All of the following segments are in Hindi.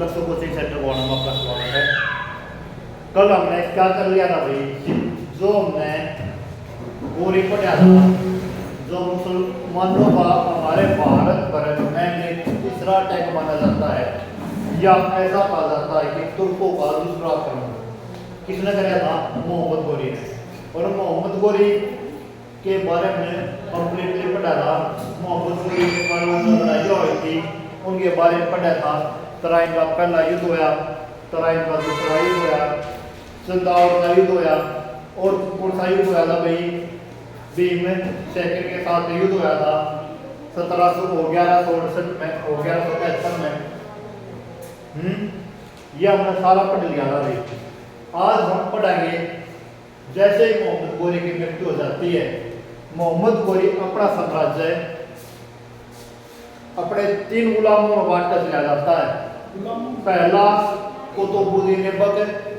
लक्ष्य कोचिंग सेंटर को नाम आपका स्वागत है। कल हमने क्या कर लिया था भाई, जो हमने गोरी पढ़ा था, जो मुसलमानों का हमारे भारत भर में तीसरा अटैक माना जाता है, या ऐसा कहा जाता है कि तुर्कों का दूसरा आक्रमण किसने कराया था? मोहम्मद गोरी ने। और मोहम्मद गोरी के बारे में कंप्लीटली पढ़ा था। मोहम्मद गोरी के बारे में जो लड़ाई हुई थी उनके बारे में पढ़ा था। तराइन का पहला युद्ध होया, तराइन का दूसरा युद्ध होया, चंदावर का युद्ध होया, और कौन सा युद्ध होया था भाई? भीम सेकंड के साथ युद्ध होया था 1168 में और 1173 में। ये हमने सारा पढ़ लिया था भाई। आज हम पढ़ेंगे, जैसे ही मोहम्मद गोरी की मृत्यु हो जाती है, मोहम्मद गोरी अपना साम्राज्य अपने 3 गुलामों में बांट कर चला जाता है। पहला कुतुबुद्दीन ऐबक,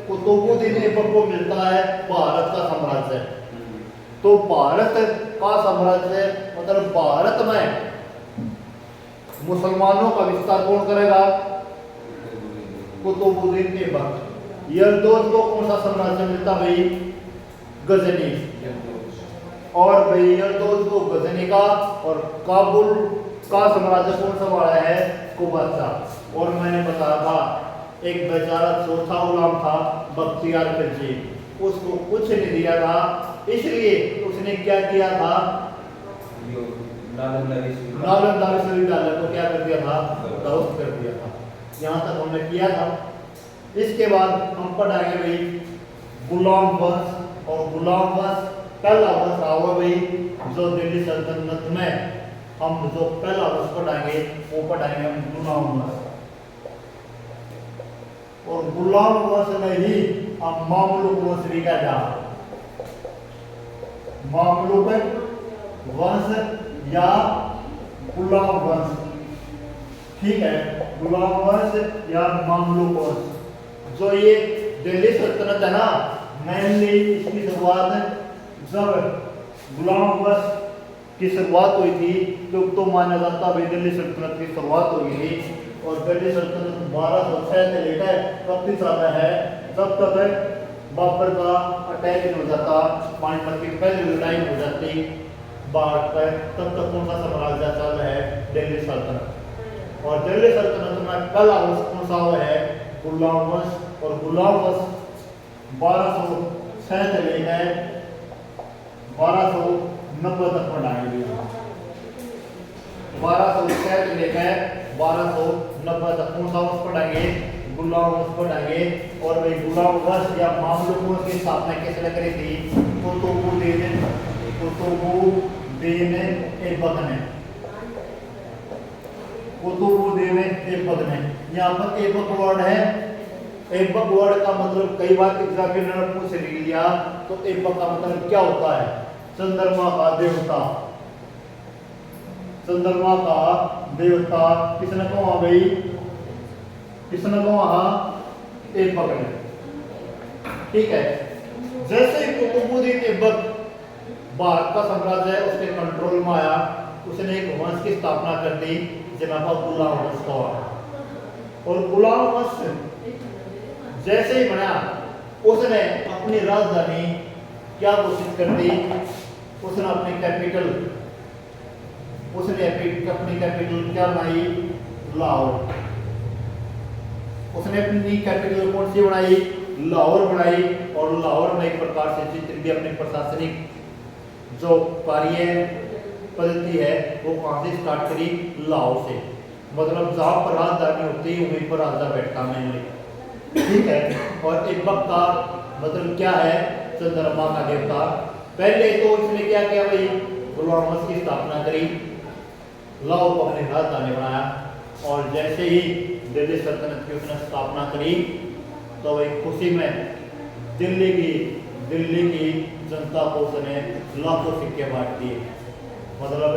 कुतुबुद्दीन ऐबक को मिलता है भारत का साम्राज्य। तो भारत का साम्राज्य मतलब भारत में मुसलमानों का विस्तार कौन करेगा? कुतुबुद्दीन ऐबक। यलदौद को कौन सा साम्राज्य मिलता भाई? गजनी। और भाई यलदौद को गजनी का और काबुल का साम्राज्य कौन संभाला है? कुबचा। और मैंने बताया था एक बेचारा चौथा गुलाम था बख्तियार खिलजी, उसको कुछ नहीं दिया था, इसलिए उसने क्या किया था? नालंदा विश्वविद्यालय को क्या कर दिया था? ध्वस्त कर दिया था। यहाँ तक हमने किया था। इसके बाद हम पढ़ाएंगे भाई गुलाम वंश। और गुलाम वंश पहला वंश आवा भाई, जो दिल्ली सल्तनत में हम जो पहला वंश पढ़ाएंगे वो पढ़ाएंगे हम गुलाम वंश। और गुलाम वंश में ही हम मामलुक वंश भी कहा जाए। मामलुक वंश या गुलाम वंश, ठीक है, गुलाम वंश या मामलुक वंश। जो ये दिल्ली सल्तनत है ना, मेनली इसकी शुरुआत जब गुलाम वंश की शुरुआत हुई थी तो माना जाता भाई दिल्ली सल्तनत की शुरुआत हुई थी। और दिल्ली सल्तनत 1206 से लेकर कब तक चला है? जब तक बाबर का अटैक हो जाता, पानीपत की पहली लड़ाई हो जाती भारत पर, तब तक कौन सा साम्राज्य चल रहा है? दिल्ली सल्तनत। और दिल्ली सल्तनत में पहला वंश कौन सा है? गुलाम वंश। और गुलाम वंश 1206 से लेकर 1290 तक पढ़ाएंगे। 1206 से लेकर 1290 तक कौन सा वंश पढ़ाएंगे? गुलाम वंश पढ़ाएंगे। और भाई गुलाम वंश या मामलुक वंश की स्थापना किसने करी थी? कुतुबुद्दीन ऐबक ने। कुतुबुद्दीन ऐबक ने। यहाँ पर ऐबक वर्ड है। ऐबक वर्ड का मतलब कई बार एग्जामिनर ने पूछ लिया, तो ऐबक का मतलब क्या होता है? चंद्रमा का देवता। चंद्रमा का देवता किसने कहा भाई? किसने कहा? ऐबक ने, ठीक है। जैसे ही कुतुबुद्दीन ऐबक भारत का साम्राज्य है उसके कंट्रोल में आया, उसने एक वंश की स्थापना कर दी जिनका गुलाम वंश था। और गुलाम वंश जैसे ही बना, उसने अपनी राजधानी क्या घोषित कर दी? उसने अपनी कैपिटल क्या बनाई? लाहौर। उसने अपनी कैपिटल कौन सी बनाई? लाहौर बनाई। और लाहौर में एक प्रकार से चित्रित अपनी प्रशासनिक जो कार्य पद्धति है वो कहां से स्टार्ट करी? लाहौर से। मतलब जहां पर राजधानी होती है वहीं पर राजा बैठता है, ठीक है। और ऐबक का मतलब क्या है? चंद्रमा का देवता। पहले तो इसने क्या किया भाई? गुलाम वंश की स्थापना करी, लाहौर को अपनी राजधानी बनाया। और जैसे ही दिल्ली सल्तनत की उसने स्थापना करी तो वही खुशी में दिल्ली की जनता को उसने लाखों सिक्के बांट दिए। मतलब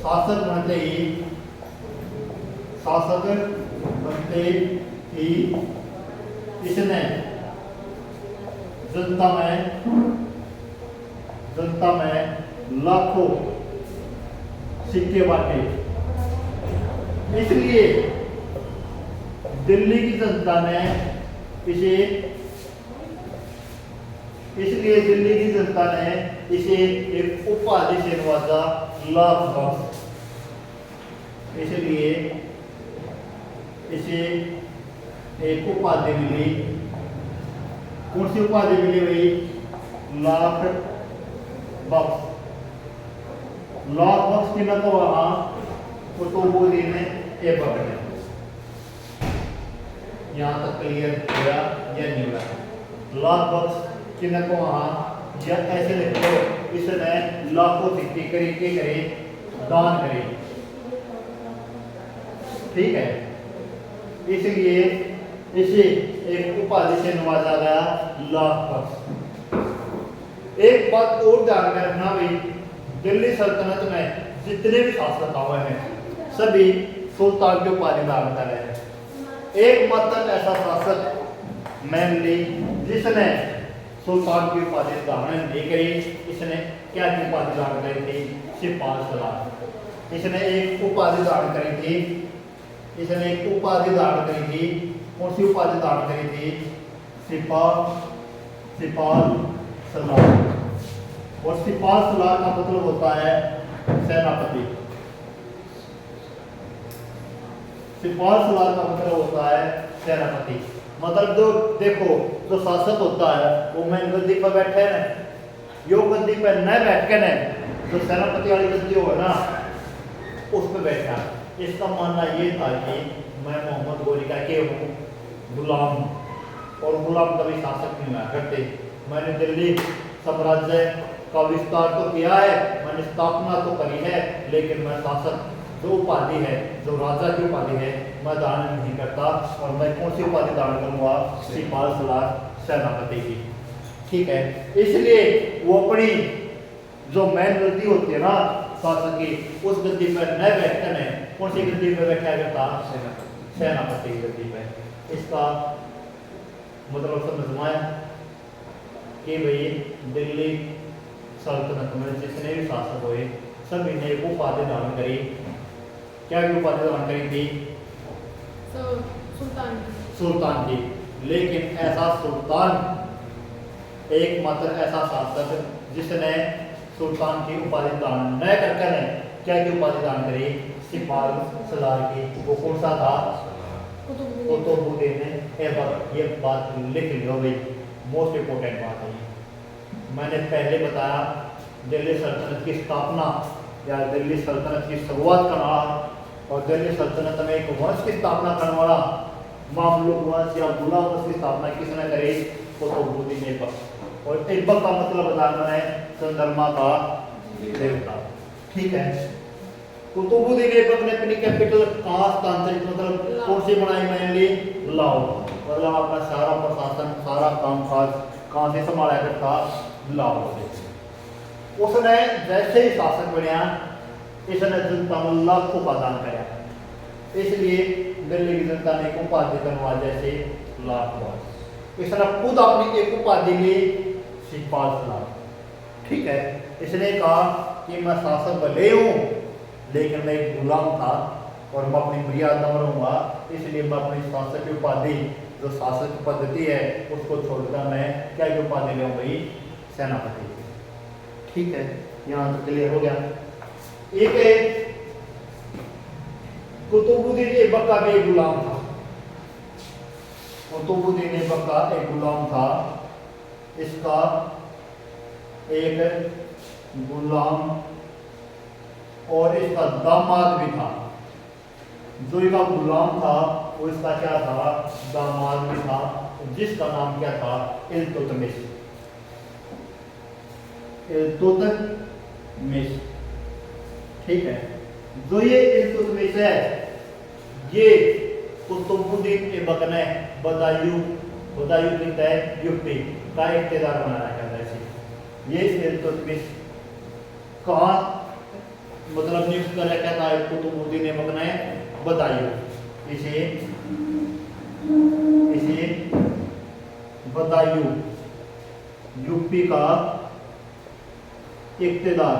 शासक बनते ही इसने जनता में लाखों सिक्के बांटे। इसलिए दिल्ली की जनता ने इसे, इसलिए दिल्ली की जनता ने इसे एक उपाधि से नवाजा, लाख बख्श। इसलिए इसे एक उपाधि मिली। कौन सी उपाधि मिली भाई? लाख बख्श। लाख बख्श की न तो वहां कुतुबुद्दीन ऐबक ने। यहां तक क्लियर हुआ या नहीं हुआ? लाख बख्श की न तो वहां, या ऐसे लिखो, इसने लाखों सिक्के करी के करे, दान करे। ठीक है, इसलिए इसे एक उपाधि से नवाजा गया, लाख बख्श। एक बात और ध्यान में रखना भाई, दिल्ली सल्तनत में जितने भी शासक हुए हैं सभी सुल्तान की उपाधि धारण कर रहे हैं। एकमात्र ऐसा शासक मैनली जिसने सुल्तान की उपाधि धारण नहीं करी, इसने क्या की उपाधि धारण करी थी? सिपाह सलार। इसने एक उपाधि धारण करी थी, इसने एक उपाधि धारण करी थी। कौन सी उपाधि धारण करी थी? सिपाह सलार। और सिपाह सलार का मतलब होता है सेनापति। सिपाह सलार का मतलब होता है सेनापति। मतलब जो देखो, जो शासक होता है वो मेन गद्दी पर बैठे ना, यो गद्दी पर न बैठ के न, जो सेनापति वाली गद्दी हो ना उस पर बैठा। इसका मानना ये था कि मैं मोहम्मद गोरी का के हूँ गुलाम, और गुलाम कभी शासक नहीं हुआ करते। मैंने दिल्ली साम्राज्य का विस्तार तो किया है, मैंने स्थापना तो करी है, लेकिन मैं शासक जो उपाधि है, जो राजा की उपाधि है, मैं धारण नहीं करता। और मैं कौन सी उपाधि धारण करूंगा? सिपाह सलार, सेनापति की। ठीक है, इसलिए वो अपनी जो मेन गद्दी होती है ना शासक की, उस गद्दी पर न बैठकर है, कौन सी गद्दी पर बैठा करता? सेनापति की गद्दी पर। इसका मतलब समझ में आया कि भाई दिल्ली सल्तनत में जितने भी शासक हुए सभी ने एक उपाधि धारण करी। क्या की उपाधि धारण करी थी? सुल्तान की। लेकिन ऐसा सुल्तान, एकमात्र ऐसा शासक जिसने सुल्तान की उपाधि धारण न करके ने क्या की उपाधि धारण करी? सिपाह सलार की। वो कौन सा था? कुतुबुद्दीन ऐबक। ये बात लिख लो भाई, मोस्ट इंपोर्टेंट बात है। मैंने पहले बताया दिल्ली सल्तनत की स्थापना या दिल्ली सल्तनत की शुरुआत करना और दिल्ली सल्तनत में एक वंश की स्थापना करने वाला मामलुक वंश या गुलाम वंश की स्थापना किसने करी? कुतुबुद्दीन ऐबक। और ऐबक का मतलब बताया मैंने चंद्रमा का देवता। ठीक है, कुतुबुद्दीन ऐबक ने अपनी कैपिटल कहाँ स्थानांतरित, मतलब कौन सी बनाई? मैनली लाहौर। मतलब अपना सारा प्रशासन, सारा काम काज कहाँ से संभाला करता? लाहौर से। उसने जैसे ही शासक बनया, इसने जनता में लाखों का दान कराया, इसलिए दिल्ली की जनता ने एक उपाधि बनवा, जैसे लाख बख्श। इसने खुद अपनी एक उपाधि ली, सिपाह सलार। ठीक है, इसने कहा कि मैं शासक भले हूँ लेकिन मैं एक गुलाम था और मैं अपनी मर्यादा में रहूंगा, इसलिए मैं अपनी शासक की उपाधि, जो शासक पद्धति है उसको छोड़कर मैं क्या की उपाधि ले भाई? सेनापति। ठीक है, यहाँ तो क्लियर हो गया। एक है कुतुबुद्दीन ऐबक का भी एक गुलाम था। कुतुबुद्दीन ऐबक का एक गुलाम था, इसका एक गुलाम और इसका दामाद भी था। जो इसका गुलाम था वो इसका क्या था? दामाद भी था, जिसका नाम क्या था? इल्तुतमिश। इल्तुतमिश। ठीक है, जो ये इल्तुतमिश है, ये कुतुबुद्दीन ऐबक ने बदायूं की तय यूपी का इख्तियार बना रखा था। ये इल्तुतमिश कहाँ मतलब नियुक्त कर रखा था? कुतुबुद्दीन ऐबक ने बदायूं। इसे बदायूं यूपी का इख्तियार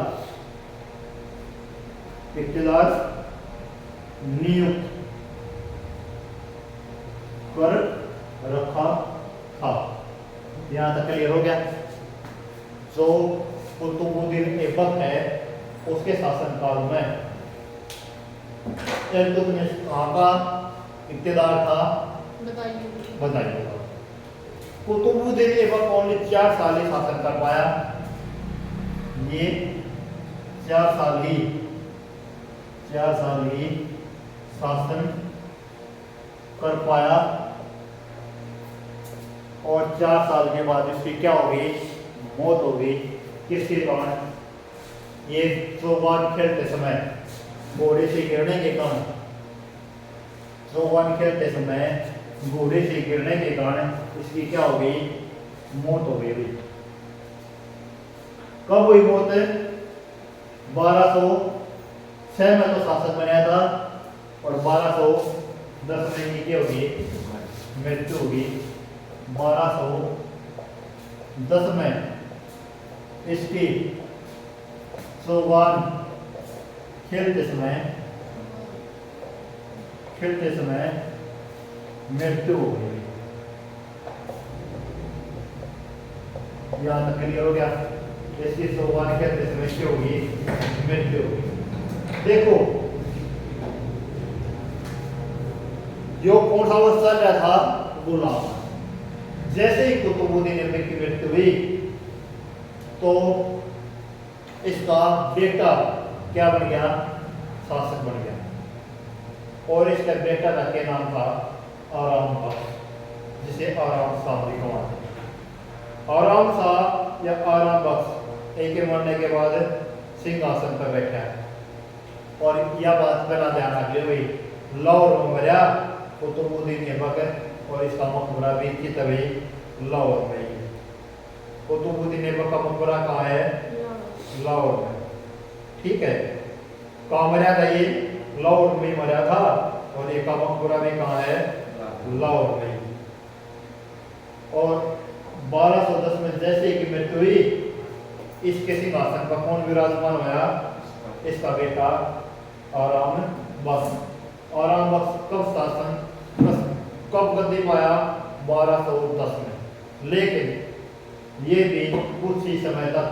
नियुक्त कर रखा था। यहाँ तक क्लियर हो गया। जो कुतुबुद्दीन ऐबक है उसके शासनकाल में इल्तुतमिश कहाँ का इब्तिदार था बताइए। कुतुबुद्दीन ऐबक ओनली 4 साल ही शासन कर पाया। ये 4 साल ही शासन कर पाया और 4 साल के बाद इसकी क्या हो गई, मौत हो गई। किसके कारण? ये चौबान खेलते समय घोड़े से गिरने के कारण, चौबान खेलते समय घोड़े से गिरने के कारण इसकी क्या हो गई, मौत हो गई। कब हुई मौत? 1206 में तो शासक बनाया था और 1210 में इनकी होगी मृत्यु होगी। 1210 में इसकी चौबान खेलते समय मृत्यु हो गई। यहाँ तक क्लियर हो गया। इसकी चौबान खेलते समय क्या होगी, मृत्यु होगी। देखो जो कौन सा वर्ष चल रहा था, गुलाम। जैसे ही कुतुबुद्दीन ऐबक की मृत्यु हुई तो इसका बेटा क्या बन गया, शासक बन गया। और इसका बेटा का क्या नाम था, आराम बख्श, जिसे आराम शाह भी कहते हैं। आराम शाह या आराम बख्श एक के मरने के बाद सिंहासन पर बैठा है। और यह बात पहला ध्यान रखिए भाई, लाहौर में मरा कुतुबुद्दीन ऐबक और इसका मकबरा भी की तभी लाहौर में ही। कुतुबुद्दीन ऐबक का मकबरा कहाँ है, लाहौर में। ठीक है, कहाँ मरा था ये, लाहौर में मरा था। और एक का मकबरा भी कहाँ है, लाहौर में। और 1210 में जैसे की मृत्यु हुई, इसके सिंहासन पर कौन विराजमान हुआ, इसका बेटा आराम बख्श। आराम बख्श कब गद्दी पाया, 1210 में। लेकिन ये भी कुछ ही समय तक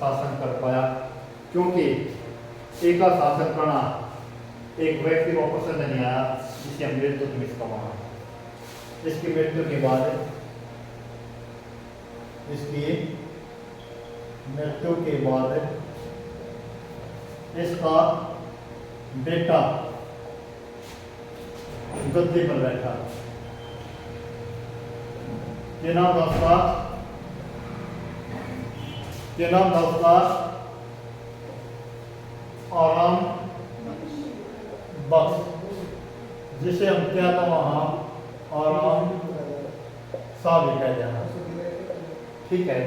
शासन कर पाया, क्योंकि एक शासन करना एक व्यक्ति को पसंद नहीं आया, जिसे हम इल्तुतमिश का माना। इसकी मृत्यु के बाद इसका बेटा गद्दी पर बैठा। ये नाम था उसका आराम बख्श, जिसे हम क्या था वहां आराम शाह भी कहते हैं। ठीक है,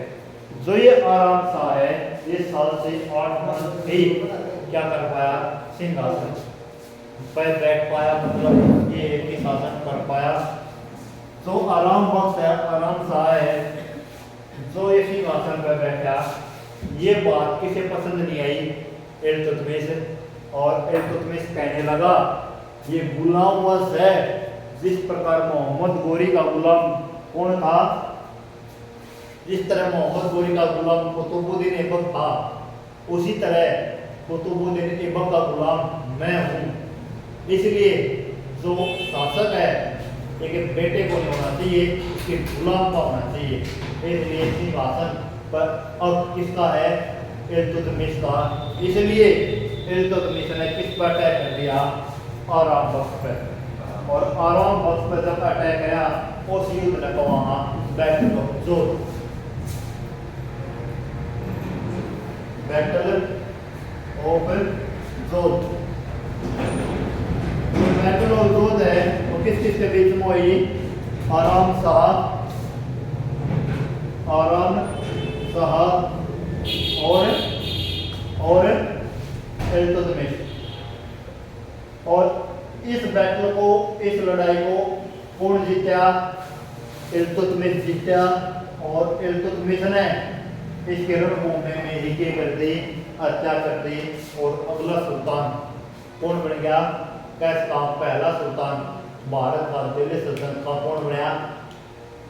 जो ये आराम शाह है, ये 7 से 8 वर्ष ही क्या कर पाया, सिंहासन पर बैठ पाया, मतलब ये एक ही शासन कर पाया। तो आराम बख्श है, आराम शाह है, जो ये सिंहासन पर बैठा। ये बात किसे पसंद नहीं आई, इल्तुतमिश। और इल्तुतमिश कहने लगा ये गुलाम वंश है। जिस प्रकार मोहम्मद गोरी का गुलाम कौन था, जिस तरह मोहम्मद गोरी का गुलाम कुतुबुद्दीन ऐबक था, उसी तरह कुतुबुद्दीन ऐबक का गुलाम मैं हूँ। इसलिए जो शासक है एक बेटे को नहीं होना चाहिए, उसके गुलाम का होना चाहिए। इसलिए सिंहासन पर अब किसका है, इल्तुतमिश का। इसलिए इल्तुतमिश ने किस पर अटैक कर दिया, आराम बख्श पर। और आराम बख्श पर जब अटैक आया, उस युद्ध ने तो वहां बैटल ऑफ जोध है वो किस किस के बीच में हुई, आराम शाह और इल्तुतमिश। और इस बैटल को, इस लड़ाई को कौन जीता, इल्तुतमिश जीता। और इल्तुतमिश ने इसके रणभूमि में ही क्या कर दी, हत्या कर दी। और अगला सुल्तान कौन बन गया, कैसका पहला सुल्तान भारत का दिल्ली सल्तनत का कौन बनाया?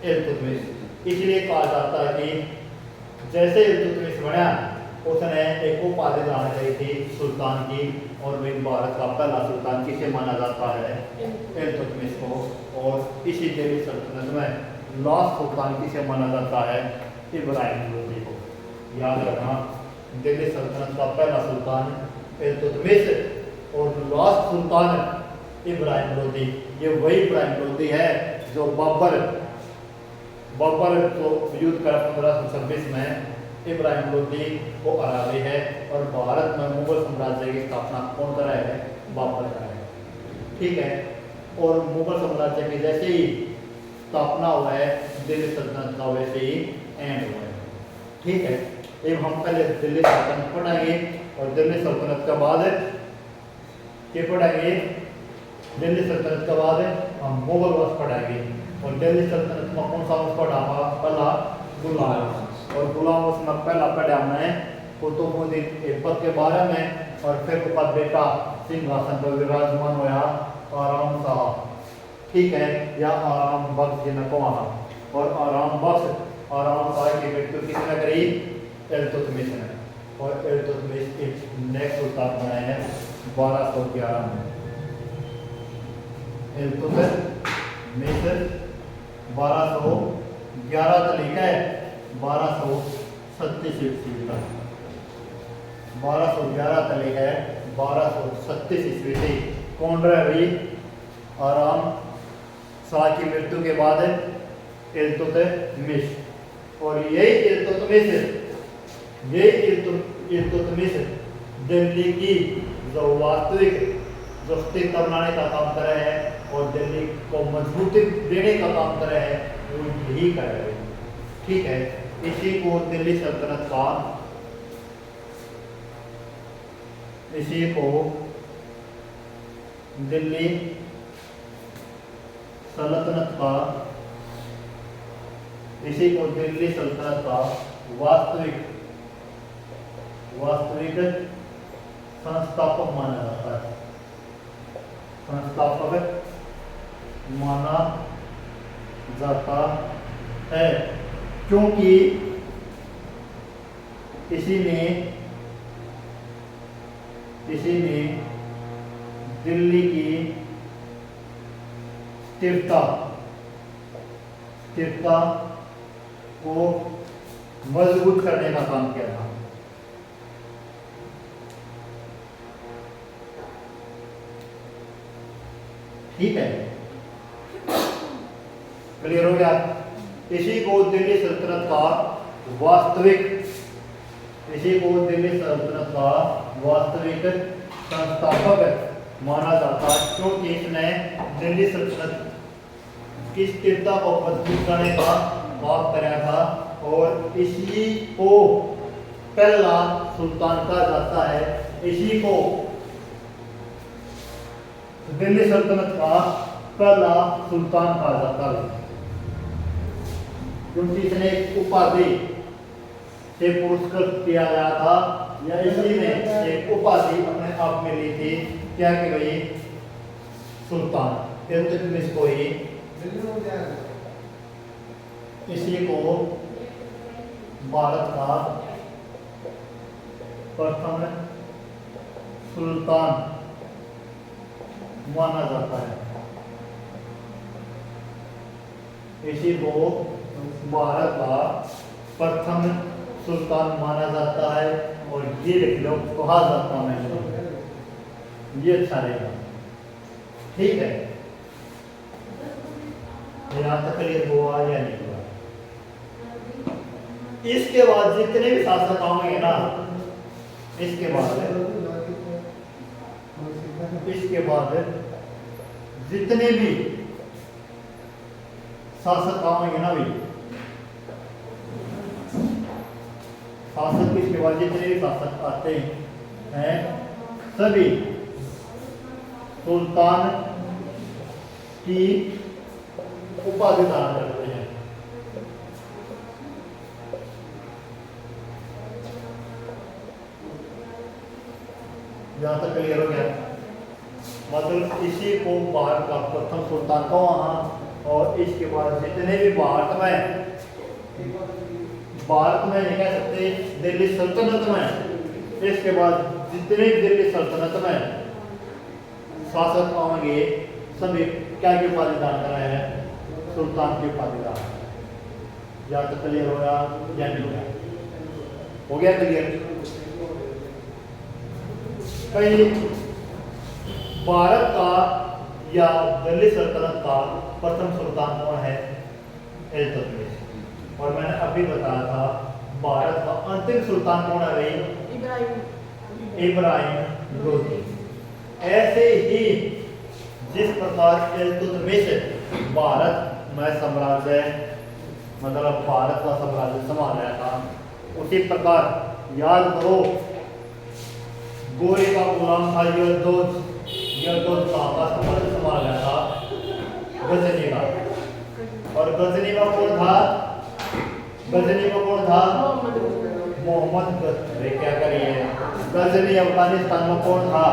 इल्तुतमिश। इसलिए कहा जाता है कि जैसे इल्तुतमिश बना उसने एक उपाधि धारण करी थी सुल्तान की, और वही भारत का पहला सुल्तान किसे माना जाता है? इल्तुतमिश को। और इसी दिल्ली सल्तनत में लास्ट सुल्तान किसे माना जाता है? इब्राहिम लोदी को। याद रखना, दिल्ली सल्तनत का पहला सुल्तान इल्तुतमिश और लास्ट सुल्तान इब्राहिम लोदी। ये वही इब्राहिम लोदी है जो बाबर तो युद्ध करा 1526 में, इब्राहिम लोदी को हरावे है। और भारत में मुगल साम्राज्य की स्थापना कौन करा है? बाबर करा है। ठीक है। और मुगल साम्राज्य की जैसे ही स्थापना हुआ है दिल्ली सल्तनत का वैसे ही एंड हुआ है। ठीक है। अब हम पहले दिल्ली सल्तनत पढ़ेंगे और दिल्ली सल्तनत के बाद क्या पढ़ेंगे? दिल्ली सल्तनत के बाद हम मुगल वंश पढ़ेंगे। और दिल्ली सल्तनत में कौन सा वंश पढ़ा? पहला गुलाम वंश। और गुलाम वंश में पहला पढ़ा हमने कुतुबुद्दीन ऐबक के बारे में, और फिर उसका बेटा सिंहासन पर विराजमान हुआ आराम शाह। ठीक है, या आराम बख्श जिन्हें कहा। और आराम शाह की मृत्यु किसने करी? इल्तुतमिश ने। और इल्तुतमिश एक नेक्स्ट सुल्तान बनाए हैं 1211 में। इल्तुतमिश 1211 तो लिखा है 1237 ईस्वी तक। 1211 तक लिखा है 1237 ईस्वी से कौन रहे भाई? आराम शाह की मृत्यु के बाद इल्तुतमिश। और यही इल्तुतमिश दिल्ली की जो वास्तविक जो स्थिरता बनाने का काम कर रहे हैं और दिल्ली को मजबूती देने का काम कर रहे हैं, वो यही कर रहे हैं। ठीक है। इसी को दिल्ली सल्तनत का दिल्ली सल्तनत का वास्तविक संस्थापक माना जाता है। क्योंकि इसी ने दिल्ली की स्थिरता को मजबूत करने का काम किया था। ठीक है, क्लियर हो गया? इसी को दिल्ली सल्तनत का वास्तविक संस्थापक माना जाता है, क्योंकि इसने दिल्ली सल्तनत की स्थिरता को मजबूत करने का काम कराया था। और इसी को पहला सुल्तान कहा जाता है। इसी को दिल्ली सल्तनत का पहला सुल्तान कहा जाता है, क्योंकि इसने एक उपाधि से पुरस्कृत किया गया था, या इसी ने एक उपाधि अपने आप में ली थी। क्या कि भाई सुल्तान इल्तुतमिश को ही, इसी को भारत का प्रथम सुल्तान माना जाता है। इसी को भारत का प्रथम सुल्तान माना जाता है। और ये लिख लो, कहा जाता है, ये अच्छा रहेगा। ठीक है, यहाँ तक क्लियर हुआ या नहीं हुआ? इसके बाद जितने भी शासक आएंगे ना, इसके बाद जितने भी शासक आएंगे ना भाई, इसके बाद जितने भी शासक आते हैं सभी सुल्तान की उपाधि धारण करते हैं। यहाँ तक क्लियर हो गया? मतलब इसी को भारत का प्रथम सुल्तान कहा वहाँ। और इसके बाद जितने भी भारत में नहीं कह सकते दिल्ली सल्तनत में, इसके बाद जितने भी दिल्ली सल्तनत में शासक आएंगे सभी क्या की उपाधि दान कराए हैं, सुल्तान की उपाधि दान। या तो क्लियर हो गया या नहीं होगा, हो गया क्लियर। कई भारत का या दिल्ली सल्तनत का प्रथम सुल्तान कौन है, इल्तुतमिश। और मैंने अभी बताया था भारत का अंतिम सुल्तान कौन है भाई, इब्राहिम लोधी। ऐसे ही जिस प्रकार इल्तुतमिश भारत में साम्राज्य मतलब भारत का साम्राज्य संभाल रहा था, उसी प्रकार याद करो गोरे का गुलाम था यरदौद का साम्राज्य संभाल रहा था गजनी का। और गजनी में कौन था, मोहम्मद गजनी। क्या करिए, गजनी अफगानिस्तान में कौन था,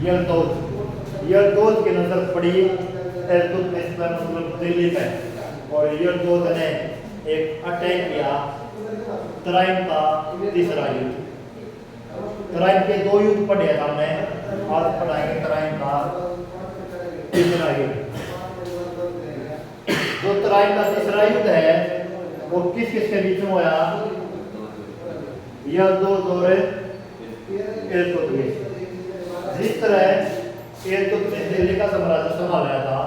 यरदौद की नजर पड़ी इल्तुतमिश पर, मतलब दिल्ली पे। और यरदौद ने एक अटैक किया तराइन का तीसरा युद्ध। तराइन के दो युद्ध पढ़े हमने, आज पढ़ाएंगे तराइन का तीसरा युद्ध। जो तराइन का तीसरा युद्ध है वो किस किस के बीच में हुआ, यरदौद और इल्तुतमिश। जिस तरह इल्तुतमिश दिल्ली का साम्राज्य संभाल रहा था,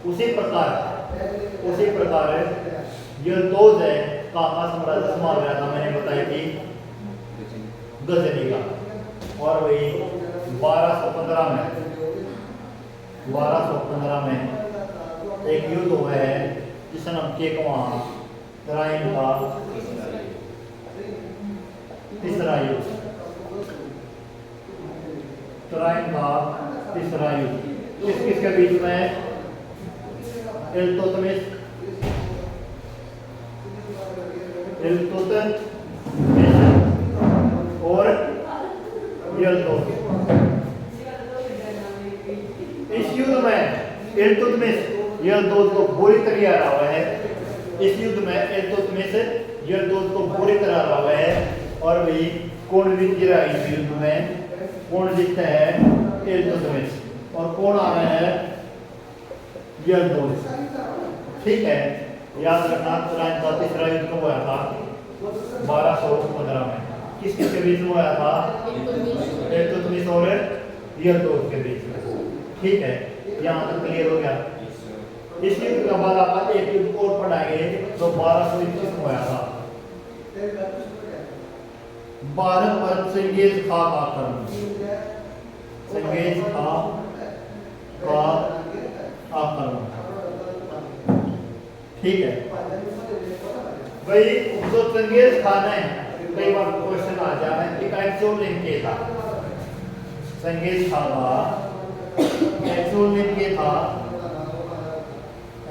उसी प्रकार यरदौद का साम्राज्य संभाल रहा था, मैंने बताई थी गजनी का। और वही 1215 में एक युद्ध हुआ है जिसका नाम केकवा तराइन का तीसरा युद्ध। तराइन का तीसरा युद्ध किस किस के बीच में, इल्तुतमिश और यरदौद। इस युद्ध में इल्तुतमिश यरदौद को बुरी तरह हरा हुआ है। इस युद्ध में इल्तुतमिश यरदौद को बुरी तरह हरा हुआ है। और वही कौन जीत रहा है इस युद्ध में, कौन जीतता है, इल्तुतमिश। और कौन आ रहा है, यरदौद। ठीक है, याद रखना तराइन का तीसरा युद्ध कब हुआ था, 1215 में। किस किस के बीच में हुआ था, इल्तुतमिश और यरदौद के बीच में। ठीक है, यहाँ तक क्लियर हो गया। इस युद्ध के बाद आप एक युद्ध और पढ़ाएंगे जो 1221 में हुआ था, भारत पर चंगेज खां का आक्रमण। चंगेज खां का आक्रमण। ठीक है भाई, जो चंगेज खान है, कई बार क्वेश्चन आ जाए कि एक्चुअल नेम क्या था। चंगेज खान का एक्चुअल नेम क्या था,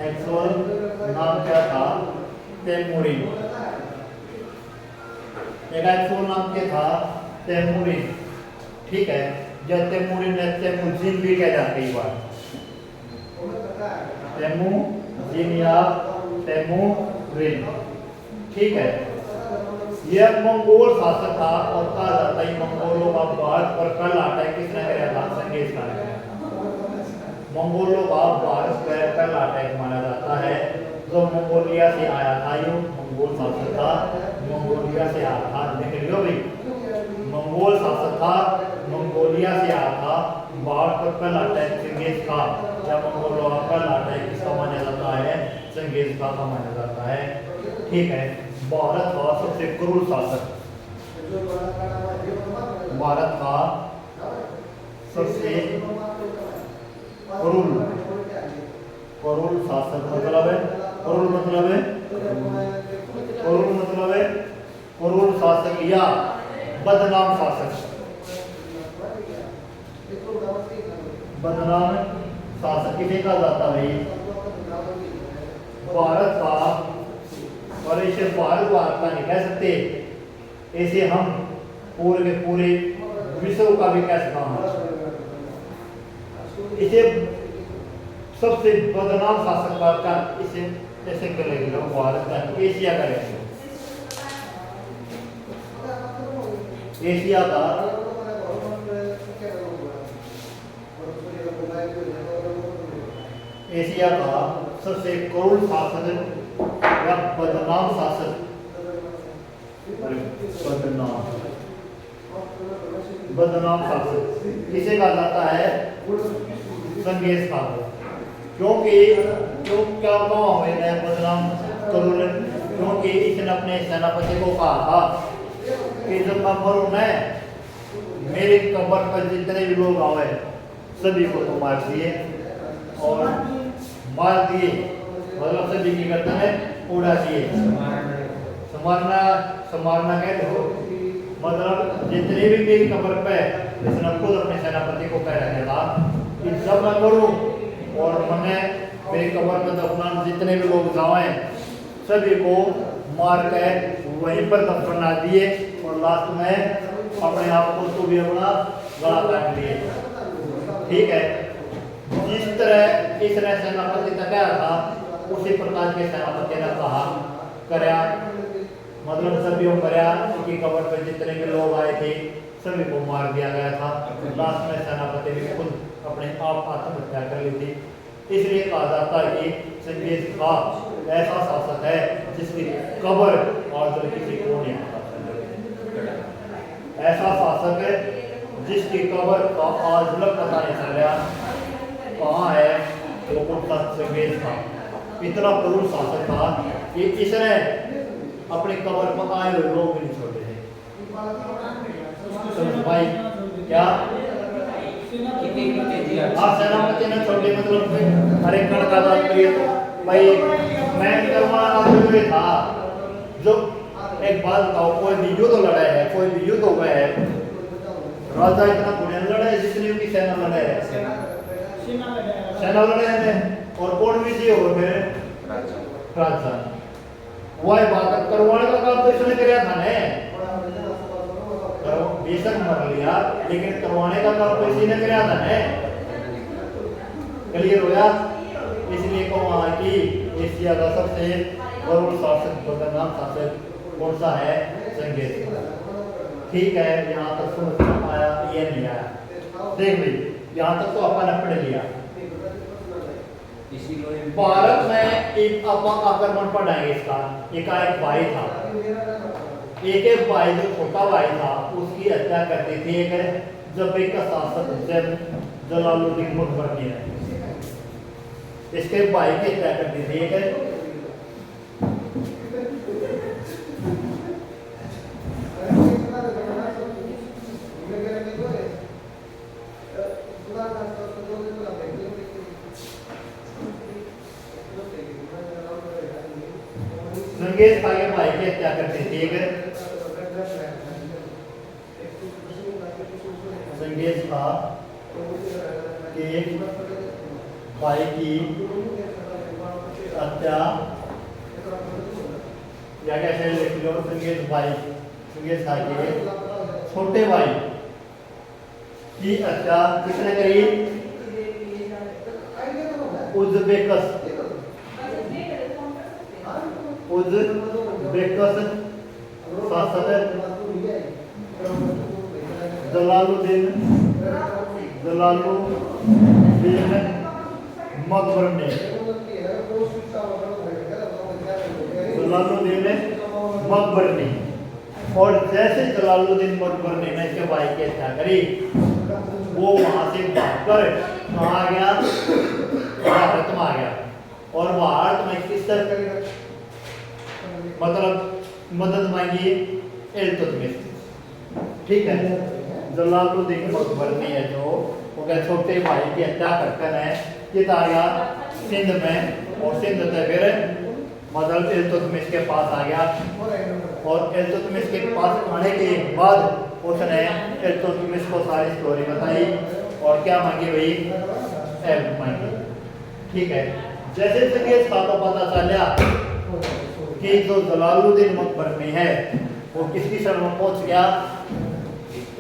एक्चुअल नाम क्या था, तैमूरिन। एक एक्चुअल नाम क्या था, तैमूरिन। ठीक है, जब तैमूरिन है तैमूरजिन भी कह जाते हैं बार, तैमूरजिन या तैमूरिन। ठीक है, यह मंगोल शासक था और कहा जाता है मंगोलों का भारत पर कल आता है किसने कराया था, चंगेज खान ने। मंगोलों का भारत पर कल अटैक माना जाता है। जो मंगोलिया से आया था, यो मंगोल शासक था, मंगोलिया से आया था। देख लियो भाई, मंगोल शासक था, मंगोलिया से आया था। भारत पर कल अटैक चंगेज खान या मंगोलों का कल अटैक किसका माना जाता है, चंगेज खान का माना जाता है। ठीक है, भारत का सबसे क्रूर शासक, भारत का सबसे क्रूर शासक मतलब है, क्रूर शासक या बदनाम शासक, बदनाम शासक किसे कहा जाता है, भारत का। और इसे भारत का नहीं कह सकते, इसे हम पूरे के पूरे विश्व का भी कह सकते हैं। इसे सबसे बदनाम शासक का इसे ऐसे करेंगे लोग भारत का एशिया करेंगे। एशिया का सबसे क्रूर शासक या बदनाम शासक, बदनाम शासक इसे कहा जाता है चंगेज खान। क्योंकि क्यों क्या है बदनाम क्रूर, क्योंकि इसने अपने सेनापति को कहा था कि जब मैं मरूं मैं, मेरी कब्र पर जितने भी लोग आए सभी को तो मार दिए, और मार दिए मतलब सभी की गर्दन में उड़ा दिए। संवारना कह दो मतलब जितने भी मेरी कब्र पे, इसने खुद अपने सेनापति को कह रहा था कि जब मैं मरूं और मैंने मेरी कब्र में दफनान जितने भी लोग जाए सभी को मार के वहीं पर दफना दिए, और लास्ट में अपने आप को तो भी अपना गला काट लिए। ठीक है, जिस तरह इसने सेनापति ने कहा था उसी प्रकार के सेनापति ने कहा करया, मतलब सभी को करया उनकी कब्र पर जितने भी लोग आए थे सभी को मार दिया गया था। लास्ट में सेनापति ने खुद अपने आप आत्महत्या कर ली थी। इसलिए कहा जाता है कि चंगेज खान ऐसा शासक है जिसकी कब्र आज तक किसी को नहीं पता, ऐसा शासक है जिसकी कब्र का आज तक पता नहीं चल रहा कहाँ है वो कौन सा चंगेज खान। इतना क्रूर शासक था कि इसने अपनी कब्र पर आए हुए लोग भी नहीं छोड़े थे। भाई क्या सेनापति ने छोटे मतलब हर एक कण का भाई मैं करवा हुए था। जो एक बात बताओ, कोई भी युद्ध लड़ा है, कोई भी युद्ध हुआ है, राजा इतना थोड़ा लड़ा है जितनी उनकी सेना लड़ा है, सेना लड़े हैं, और कौन विजय हो गए? राजा। वह बात करवाने का काम तो इसने किया था ने, बेशक मर लिया लेकिन करवाने का काम तो इसी ने किया था ने। क्लियर होया? इसलिए कहा कि एशिया का सबसे क्रूर शासक बदनाम शासक कौन सा है? Genghis Khan. ठीक है, यहाँ तक समझ आया? ये नहीं आया? देख ली, यहाँ तक तो अपन ने पढ़ लिया। भारत में एक आक्रमण पढ़ाएंगे इसका। एक भाई था, एक भाई जो छोटा भाई था उसकी हत्या करती थी एक जब एक का शासक जलालुद्दीन मुल्क ने इसके भाई की हत्या करती थी एक चंगेज खान के भाई की हत्या करती थी एक चंगेज खान के भाई की हत्या या कैसे लिख लो, चंगेज खान के छोटे भाई की हत्या किसने करी? उज़्बेकस शासक जलालुद्दीन मकबर ने और जैसे जलालुद्दीन मकबर ने इसके भाई की हत्या करी, वो वहां से भागकर कहाँ गया? भारत में आ गया। और भारत में किस तरह मतलब मदद मांगी? इल्तुतमिश। ठीक है, जलालुद्दीन मकबर ने है जो वो क्या छोटे भाई की हत्या करकर है ये ताया सिंध में, और सिंध से फिर मतलब इल्तुतमिश के पास आ गया। और इल्तुतमिश के पास आने के बाद उसने इल्तुतमिश को सारी स्टोरी बताई और क्या मांगी भाई? हेल्प मांगी। ठीक है, जैसे चंगेज खान को पता चला कि जो जलालुद्दीन मकबर में है वो किसकी शरण में पहुंच गया?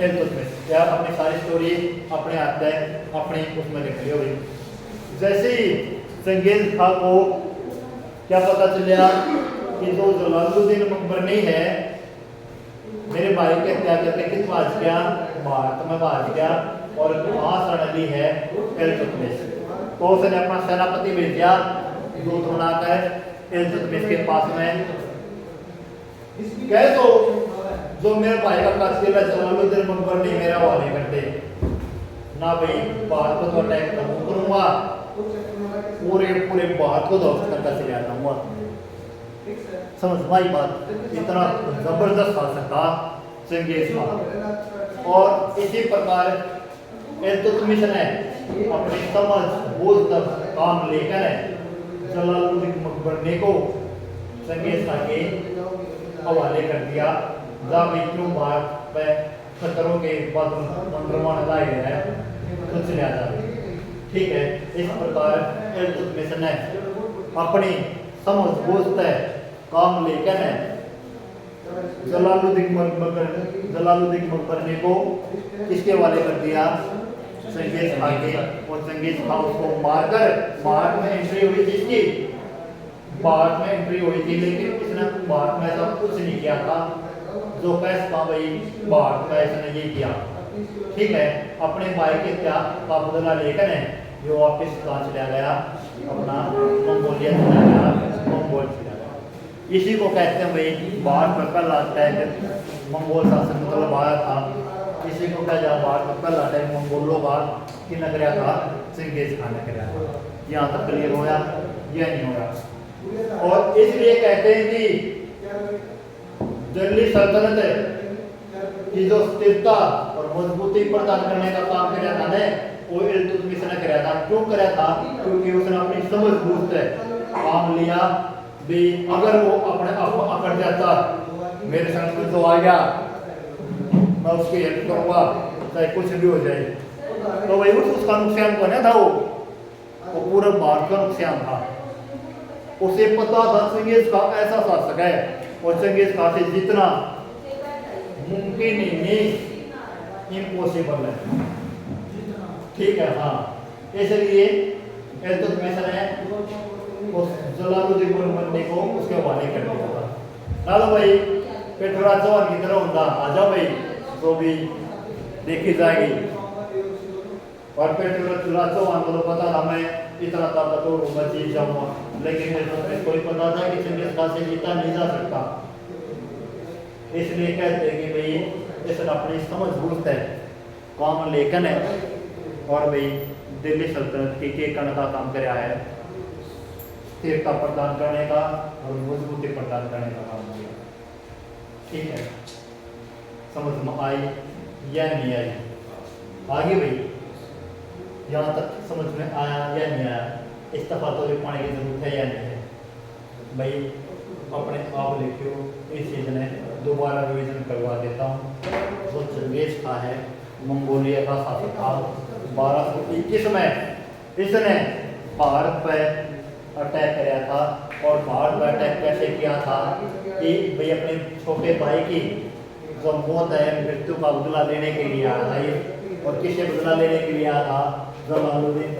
इल्तुतमिश। क्या अपनी सारी स्टोरी अपने हाथ में अपने उसमें लिख लियो भाई। जैसे ही चंगेज खां को क्या पता चला कि जो जलालुद्दीन मकबरनी है मेरे भाई के हत्या करके किस भाज गया, भारत में भाज गया और वहां शरण ली है इल्तुतमिश। तो उसने अपना सेनापति भेजा दूत बनाकर इल्तुतमिश के पास में, कह दो जो मेरे भाई का कातिल है जलालुद्दीन मकबरनी मेरा हवाले कर दे ना भाई, भारत को तो अटैक करूंगा, पूरे भारत को ध्वस्त करके चले आऊंगा। समझ भाई बात, इतना जबरदस्त शासक था चंगेज खान। और इसी प्रकार इल्तुतमिश ने अपनी समझ बूझ तक काम लेकर जलालुद्दीन मकबरनी को चंगेज खान के हवाले कर दिया। जब क्यों भारत पे खतरों के बाद मंत्रमान लाए है तो चले आ जाए। ठीक है, इस प्रकार इल्तुतमिश ने अपनी समझ बूझ तय काम लेकर जलालुद्दीन मकबरनी को किसके हवाले कर दिया, चंगेज खान के। और चंगेज खान उसको मारकर भारत में एंट्री हुई थी इसकी, भारत में एंट्री हुई थी, लेकिन इसने भारत में ऐसा कुछ नहीं किया था जो फैसला भाई भारत में इसने ये किया। ठीक है, अपने भाई के क्या का बदला लेकर जो वापिस कहाँ चला गया, अपना मंगोलिया चला गया, मंगोल चला गया। इसी को कहते हैं भाई भारत में पहला अटैक मंगोल शासन मतलब आया था। इसी को कहा जा भारत में पहला अटैक मंगोलों का कि न कराया था, चंगेज खान ने कराया था। यहाँ तक क्लियर होया या नहीं होया। और इसलिए कहते हैं कि दिल्ली सल्तनत की जो स्थिरता और मजबूती प्रदान करने का काम किया था ने वो इल्तुतमिश ने कराया था। क्यों कराया था, क्योंकि उसने अपनी समझ बूझ से काम लिया भी। अगर वो अपने आप को अकड़ जाता मेरे संग में तो आ गया मैं उसकी हेल्प करूंगा चाहे कुछ भी हो जाए, तो वही उसका नुकसान को ना था, वो पूरा भारत का नुकसान था। उसे पता था चंगेज का ऐसा शासक है और चंगेज खान से जितना मुमकिन नहीं इम्पॉसिबल है। ठीक है, हाँ, इसलिए इल्तुतमिश ने उस जलालुद्दीन मकबरनी को उसके हवाले कर दिया था। चलो भाई फिर थोड़ा जवान की तरह होता आ जाओ भाई, जो भी देखी जाएगी। और फिर थोड़ा जवान को तो पता था मैं इतना ताकतवर हूँ, मैं जीत जाऊंगा, लेकिन कोई पता था कि चंगेज खान से जीता नहीं जा सकता। इसलिए कहते हैं कि भाई इसने अपनी समझ बूझ है काम लेकर और भाई दिल्ली सल्तनत के करने का काम कराया है, स्थिरता प्रदान करने का और मजबूती प्रदान करने का काम किया। ठीक है, समझ में आई या नहीं आई? आगे भाई यहाँ तक समझ में आया या नहीं आया? इस दफा तो पाने की जरूरत है या नहीं है भाई? अपने आप लिखियो, इस चीज ने दोबारा रिवीजन करवा देता हूँ। जो चंगेज खान है मंगोलिया का शासक था 1221 में, इसने भारत पर अटैक कराया था। और भारत पर अटैक कैसे किया था कि भाई अपने छोटे भाई की जो मौत है मृत्यु का बदला लेने के लिए आया था ये। और किससे बदला लेने के लिए आया था? जलालुद्दीन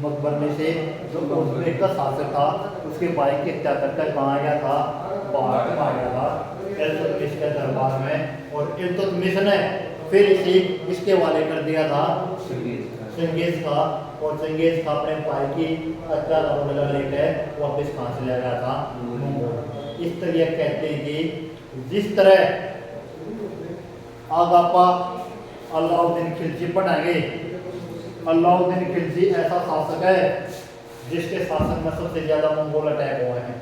मकबरनी से, जो उज़्बेक का शासक था, उसके भाई की हत्या करके कहाँ गया था? भारत में आ गया था इल्तुतमिश के दरबार में। और इल्तुतमिश ने फिर इसे इसके हवाले कर दिया था चंगेज खान। और चंगेज खान अपने भाई की हत्या का बदला लेकर वापिस कहाँ से ले गया था? मंगोल। इस तरह कहते हैं कि जिस तरह आगापा अलाउद्दीन खिलजी पढ़ाएंगे, अलाउद्दीन खिलजी ऐसा शासक है जिसके शासन में सबसे ज्यादा मंगोल अटैक हुए हैं।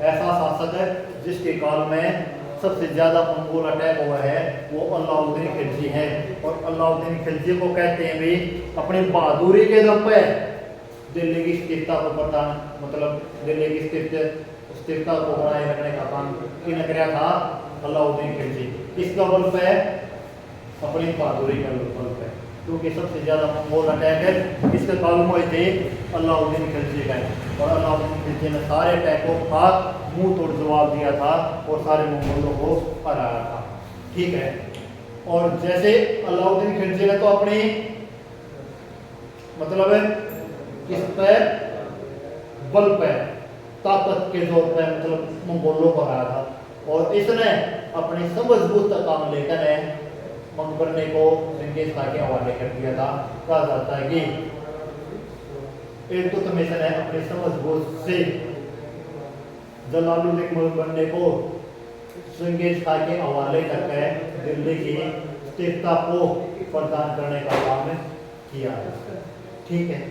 ऐसा शासक है जिसके काल में सबसे ज्यादा मंगोल अटैक हुआ है, वो अलाउद्दीन खिलजी है। और अलाउद्दीन खिलजी को कहते हैं भी अपनी बहादुरी के दम पे दिल्ली की स्थिरता को प्रदान मतलब दिल्ली की स्थिरता को बनाए रखने का काम किन किया था? अलाउद्दीन खिलजी। किसका बल पे? अपनी बहादुरी का बल पे, क्योंकि सबसे ज्यादा मंगोल अटैक है किसके काल में हुए थे? अलाउद्दीन खिलजी का। और अलाउद्दीन खिलजी ने सारे अटैक को मुंह तोड़ जवाब दिया था और सारे मंगोलों को हराया था। ठीक है, और जैसे अलाउद्दीन खिलजी ने तो अपनी मतलब है किस पे, बल पे, ताकत के जोर पे मतलब मंगोलों पर आया था। और इसने अपनी समझबूत का काम लेकर मकबरने को चंगेज खान के हवाले कर दिया था। कहा जाता है कि इल्तुतमिश ने अपनी समझबूत से जलालुद्दीन मकबरने को चंगेज खान के हवाले करके दिल्ली की स्थिरता को प्रदान करने का काम किया है। ठीक है,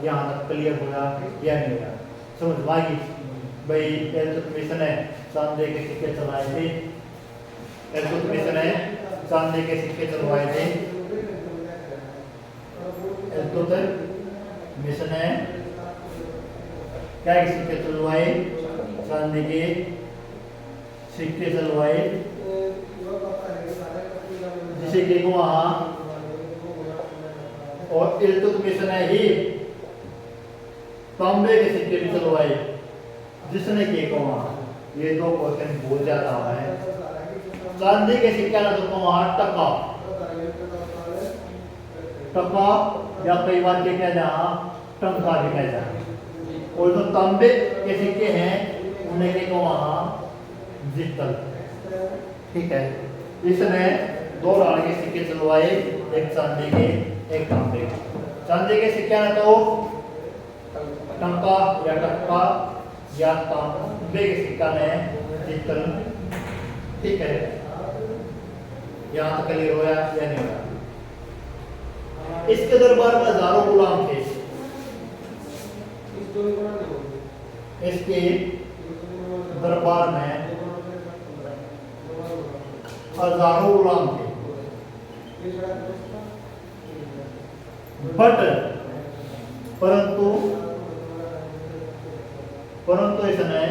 यहाँ तक क्लियर हुआ या नहीं हुआ, समझ में आई? भाई इल्तुतमिश ने चांदी के सिक्के चलाए थे, इल्तुतमिश ने चांदी के सिक्के चलवाए थे, इल्तुतमिश ने क्या के सिक्के चलवाए, चांदी के सिक्के चलवाए, जिसे कि वहां, और इल्तुतमिश ने ही तांबे के सिक्के भी चलवाए, जिसने के वहां। ये दो क्वेश्चन बहुत ज्यादा है। चांदी के सिक्का ना तो वहां टका, टका या कई बार के क्या जहां टंका भी कह जाए। और जो तांबे के सिक्के हैं उन्हें के वहां जितल। ठीक है, इसने दो लाल के सिक्के चलवाए, एक चांदी के एक तांबे के। चांदी के सिक्के ना तो टंका या टक्का या तांबे के सिक्का ने जितल। ठीक है, यहाँ तक क्लियर होया या नहीं होया? इसके दरबार में हजारों गुलाम थे, इसके दरबार में हजारों गुलाम थे, बट परंतु इसने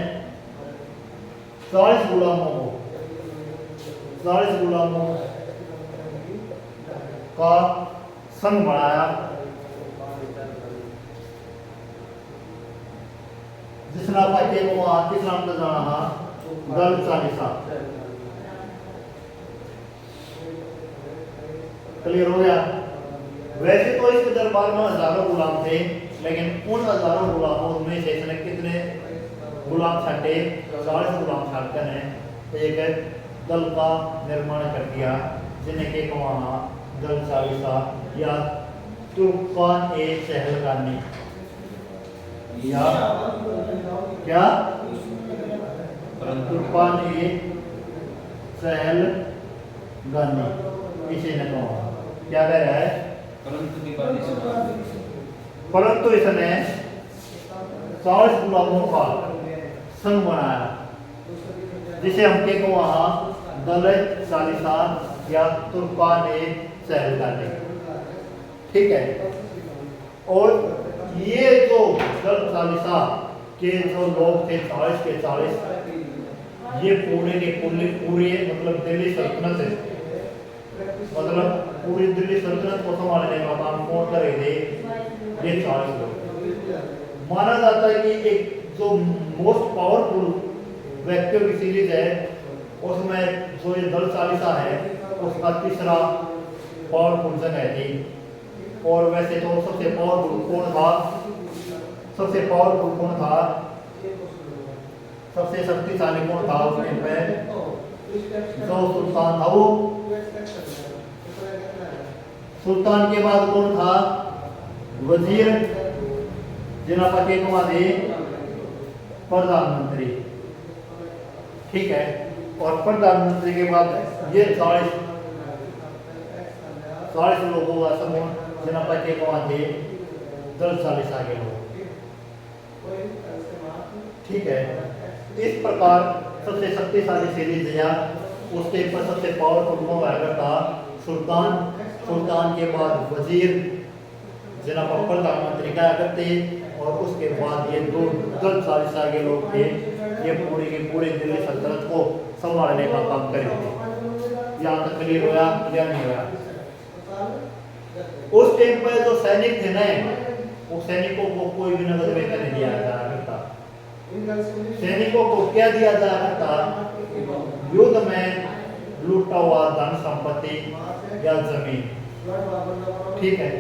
40 गुलामों का संघ बनाया, जिसना पाके को वहां किस नाम से जाना दल चालीसा। क्लियर हो गया? वैसे तो इसके दरबार में हजारों गुलाम थे, लेकिन उन हजारों गुलामों में से इसने कितने गुलाम छाटे? 40 गुलाम छाटकर ने एक दल का निर्माण कर दिया, जिन्हें के वहां दल चालीसा या तुर्कान ए सहलगानी या क्या तुर्कान ए सहलगानी, इसे ने कहा। क्या कह रहा है? परंतु इसने 40 गुलामों का संघ बनाया, जिसे हम के को वहां दल चालीसा या तुर्कान ए सहलगानी। ठीक है, और ये जो दल चालीसा के जो लोग थे 40 के 40, ये पूरे के पूरे मतलब दिल्ली सल्तनत है, मतलब पूरी दिल्ली सल्तनत को संभालने का काम कौन करे थे? ये 40 लोग। माना जाता है कि एक जो मोस्ट पावरफुल व्यक्तियों की सीरीज है, उसमें जो ये दल चालीसा है उसका तीसरा पावरफुल जगह थी। और वैसे तो सबसे पावरफुल कौन था? सबसे पावरफुल कौन था? सबसे शक्तिशाली कौन था उस टाइम पे? जो सुल्तान था वो। सुल्तान के बाद कौन था? वजीर, जिन्हें पते को आदि प्रधानमंत्री। ठीक है, और प्रधानमंत्री के बाद ये 40 लोगों का समूह, जिन्हें पते को आदि दल चालीसा के लोग। ठीक है, इस प्रकार सबसे शक्तिशाली सीरीज या उसके ऊपर सबसे पावरफुल कौन था? सुल्तान। सुल्तान के बाद वजीर, जिन्हें पर प्रधानमंत्री कहा करते, और उसके बाद ये दो दल चालीसा के लोग थे, ये पूरे के पूरे दिल्ली सल्तनत को संभालने का काम करेंगे। यहाँ तक क्लियर होया या नहीं होया? उस टाइम पर जो सैनिक थे ना, वो सैनिकों को कोई भी नगद वेतन नहीं दिया जाया करता। सैनिकों को क्या दिया जाया करता? युद्ध में लूटा हुआ धन संपत्ति या जमीन। ठीक है,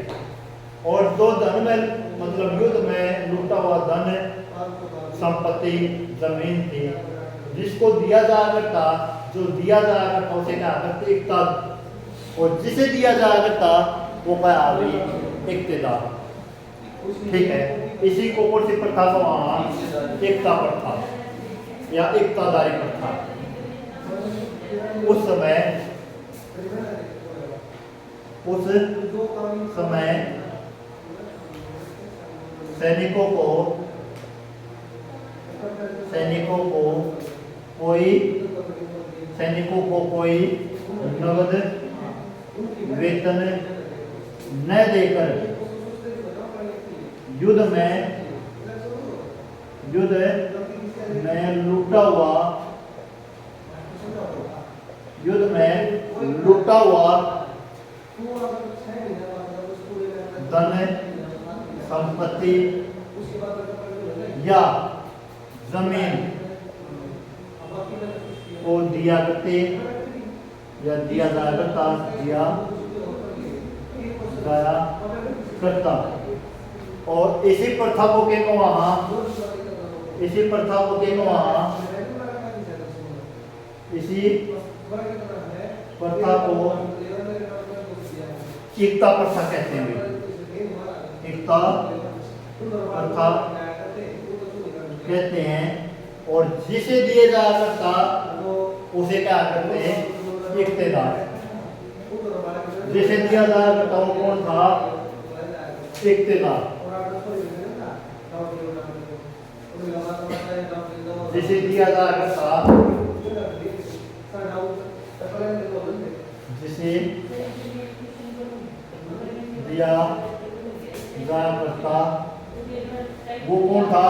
और जो धन में मतलब युद्ध में लूटा हुआ धन, संपत्ति, जमीन थी, जिसको दिया जाया करता, जो दिया जाया करता उसे क्या करते एकता, और जिसे दिया जाया करता वो क्या अभी इक्तेदार। ठीक है, इसी को कौन सी प्रथा को वहां एकता प्रथा या एकतादारी प्रथा। उस समय सैनिकों को कोई नगद वेतन न देकर युद्ध में लूटा हुआ धन, संपत्ति या जमीन को दिया करते या दिया जाया करता। और इसी प्रथा को एकता प्रथा कहते हैं। एकता प्रथा कहते हैं। और जिसे दिए जा करता उसे क्या करते हैं इक्तेदार। जिसे दिया जा करता वो कौन था इक्तेदार। जिसे दिया जा करता वो कौन था,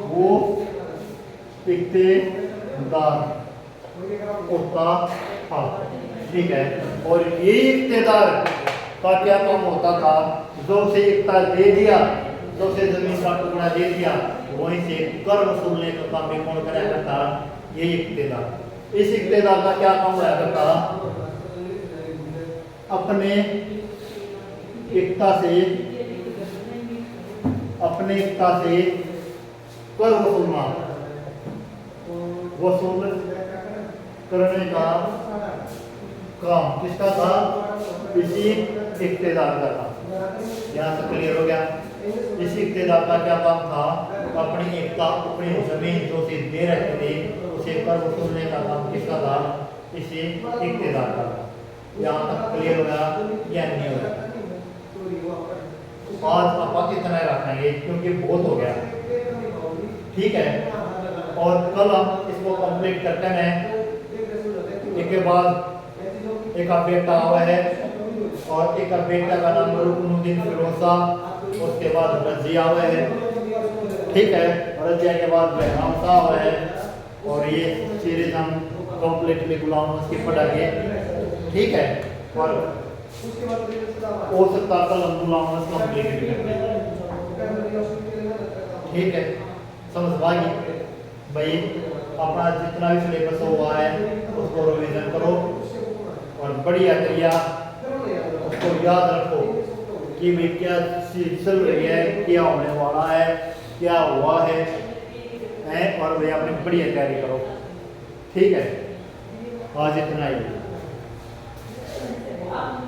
वो इक्तेदार होता था। ठीक है, और ये इक्तेदार का क्या काम होता था, जो उसे एकता दे दिया, जो उसे जमीन का टुकड़ा दे दिया, वहीं से कर वसूलने का काम भी कौन कराया करता, ये इक्तेदार। इस इक्तेदार का क्या काम होया करता, अपने एकता से कर वसूल करने का काम किसका था, इसी इक्तेदार का था। यहाँ से क्लियर हो गया। इसी इक्तेदार का क्या काम था, अपनी एकता, अपनी जमीन जो उसे दे रहे थे उसे कर वसूलने का काम किसका था, इसी इक्तेदार का था। यहाँ तक क्लियर हो गया या नहीं हो गया। आज आप इतना रखेंगे क्योंकि बहुत हो गया। ठीक है, और कल हम इसको कंप्लीट करते हैं। एक के बाद एक बेटा हुआ है और एक बेटा का नाम रुकनुद्दीन फिरोजा, उसके बाद रजिया हुआ है। ठीक है, रजिया के बाद हमसा हुआ है। और ये सीरीज हम कंप्लीटली गुलाम उसकी पढ़ाएंगे। ठीक है, और हो सकता कल हम गुलाम कंप्लीट करते हैं। ठीक है, समझ पाएंगे भाई। अपना जितना भी सिलेबस हुआ है उसको रिवीजन करो और बढ़िया करिए, उसको याद रखो कि भाई क्या चीज चल रही है, क्या होने वाला है, क्या हुआ है, और भाई अपनी बढ़िया तैयारी करो। ठीक है, आज इतना ही।